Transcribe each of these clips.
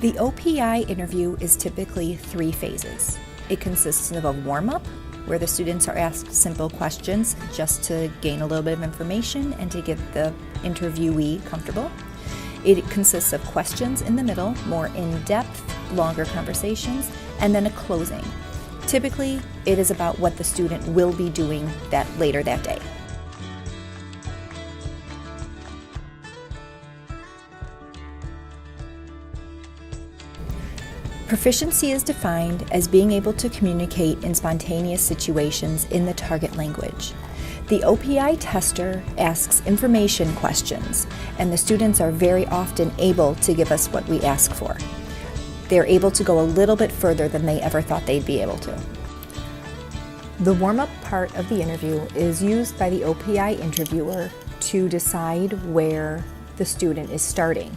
The OPI interview is typically 3 phases. It consists of a warm-up, where the students are asked simple questions just to gain a little bit of information and to get the interviewee comfortable. It consists of questions in the middle, more in-depth, longer conversations, and then a closing. Typically, it is about what the student will be doing later that day. Proficiency is defined as being able to communicate in spontaneous situations in the target language. The OPI tester asks information questions, and the students are very often able to give us what we ask for. They're able to go a little bit further than they ever thought they'd be able to. The warm-up part of the interview is used by the OPI interviewer to decide where the student is starting.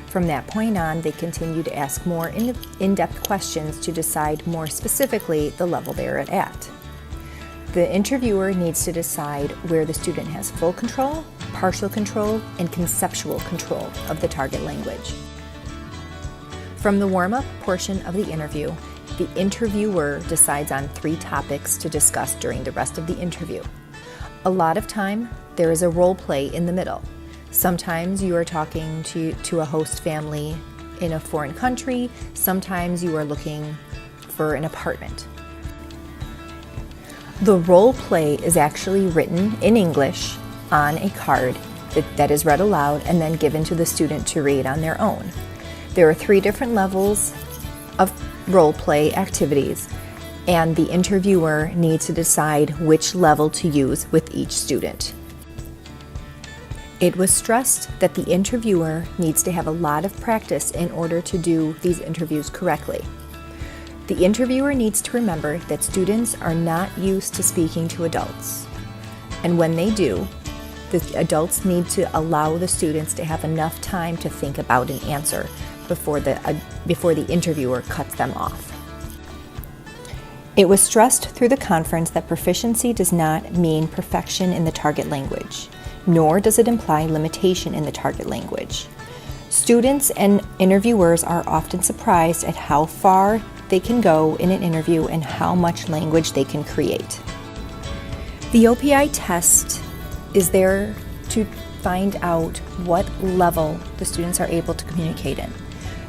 From that point on, they continue to ask more in-depth questions to decide more specifically the level they're at. The interviewer needs to decide where the student has full control, partial control, and conceptual control of the target language. From the warm-up portion of the interview, the interviewer decides on 3 topics to discuss during the rest of the interview. A lot of time, there is a role play in the middle. Sometimes you are talking to a host family in a foreign country. Sometimes you are looking for an apartment. The role play is actually written in English on a card that is read aloud and then given to the student to read on their own. There are 3 different levels of role play activities, and the interviewer needs to decide which level to use with each student. It was stressed that the interviewer needs to have a lot of practice in order to do these interviews correctly. The interviewer needs to remember that students are not used to speaking to adults. And when they do, the adults need to allow the students to have enough time to think about an answer before the interviewer cuts them off. It was stressed through the conference that proficiency does not mean perfection in the target language, nor does it imply limitation in the target language. Students and interviewers are often surprised at how far they can go in an interview and how much language they can create. The OPI test is there to find out what level the students are able to communicate in.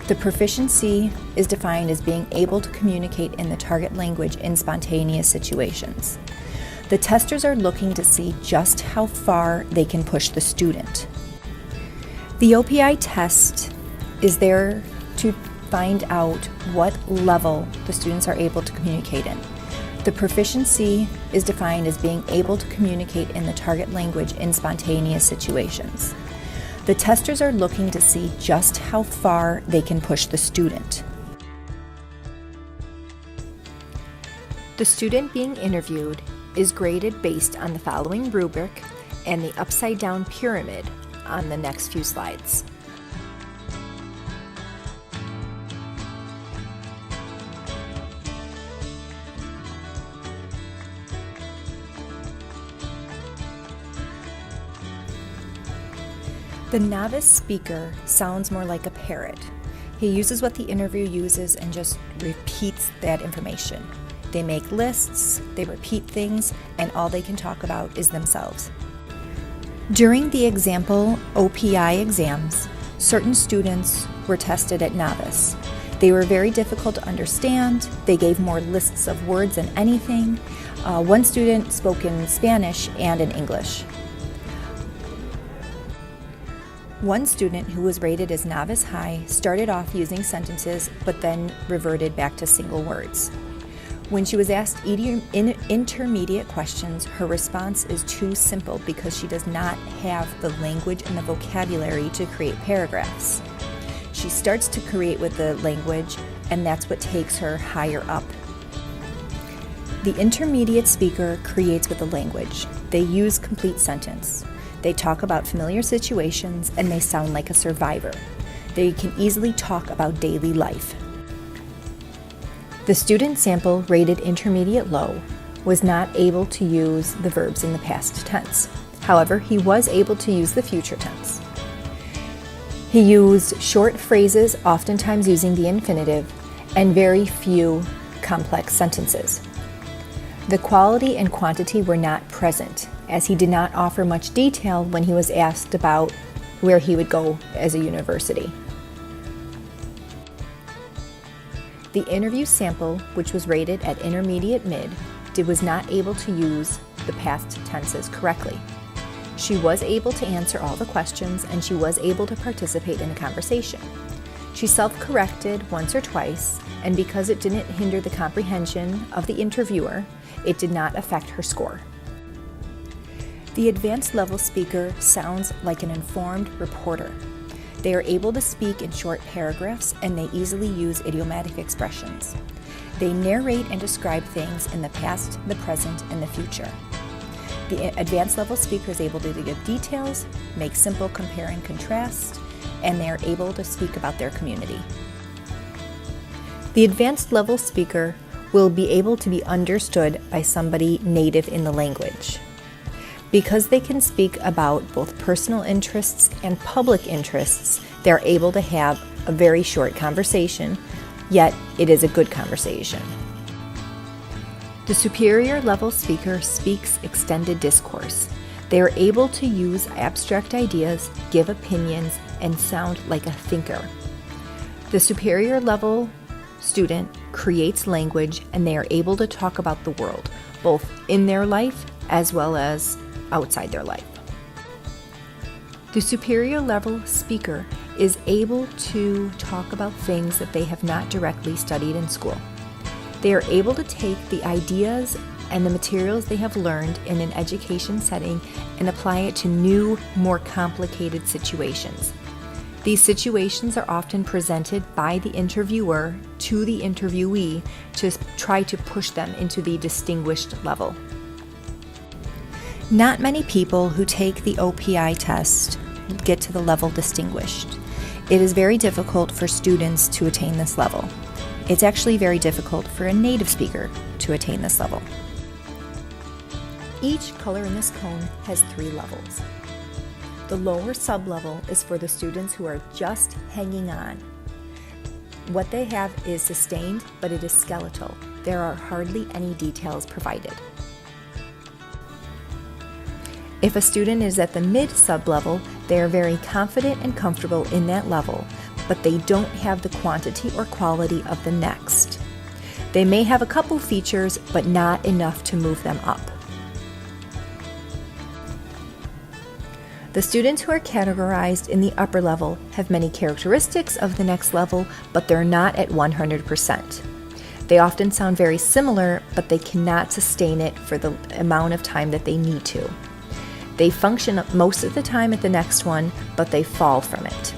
The proficiency is defined as being able to communicate in the target language in spontaneous situations. The testers are looking to see just how far they can push the student. The OPI test is there to find out what level the students are able to communicate in. The proficiency is defined as being able to communicate in the target language in spontaneous situations. The testers are looking to see just how far they can push the student. The student being interviewed is graded based on the following rubric and the upside-down pyramid on the next few slides. The novice speaker sounds more like a parrot. He uses what the interview uses and just repeats that information. They make lists, they repeat things, and all they can talk about is themselves. During the example OPI exams, certain students were tested at novice. They were very difficult to understand. They gave more lists of words than anything. One student spoke in Spanish and in English. One student who was rated as novice high started off using sentences but then reverted back to single words. When she was asked intermediate questions, her response is too simple because she does not have the language and the vocabulary to create paragraphs. She starts to create with the language, and that's what takes her higher up. The intermediate speaker creates with the language. They use complete sentence. They talk about familiar situations, and they sound like a survivor. They can easily talk about daily life. The student sample rated intermediate low was not able to use the verbs in the past tense. However, he was able to use the future tense. He used short phrases, oftentimes using the infinitive, and very few complex sentences. The quality and quantity were not present, as he did not offer much detail when he was asked about where he would go as a university. The interview sample, which was rated at intermediate mid, was not able to use the past tenses correctly. She was able to answer all the questions, and she was able to participate in a conversation. She self-corrected once or twice, and because it didn't hinder the comprehension of the interviewer, it did not affect her score. The advanced level speaker sounds like an informed reporter. They are able to speak in short paragraphs, and they easily use idiomatic expressions. They narrate and describe things in the past, the present, and the future. The advanced level speaker is able to give details, make simple compare and contrast, and they are able to speak about their community. The advanced level speaker will be able to be understood by somebody native in the language. Because they can speak about both personal interests and public interests, they're able to have a very short conversation, yet it is a good conversation. The superior level speaker speaks extended discourse. They are able to use abstract ideas, give opinions, and sound like a thinker. The superior level student creates language, and they are able to talk about the world, both in their life as well as outside their life. The superior level speaker is able to talk about things that they have not directly studied in school. They are able to take the ideas and the materials they have learned in an education setting and apply it to new, more complicated situations. These situations are often presented by the interviewer to the interviewee to try to push them into the distinguished level. Not many people who take the OPI test get to the level distinguished. It is very difficult for students to attain this level. It's actually very difficult for a native speaker to attain this level. Each color in this cone has 3 levels. The lower sub-level is for the students who are just hanging on. What they have is sustained, but it is skeletal. There are hardly any details provided. If a student is at the mid sub-level, they are very confident and comfortable in that level, but they don't have the quantity or quality of the next. They may have a couple features, but not enough to move them up. The students who are categorized in the upper level have many characteristics of the next level, but they're not at 100%. They often sound very similar, but they cannot sustain it for the amount of time that they need to. They function most of the time at the next one, but they fall from it.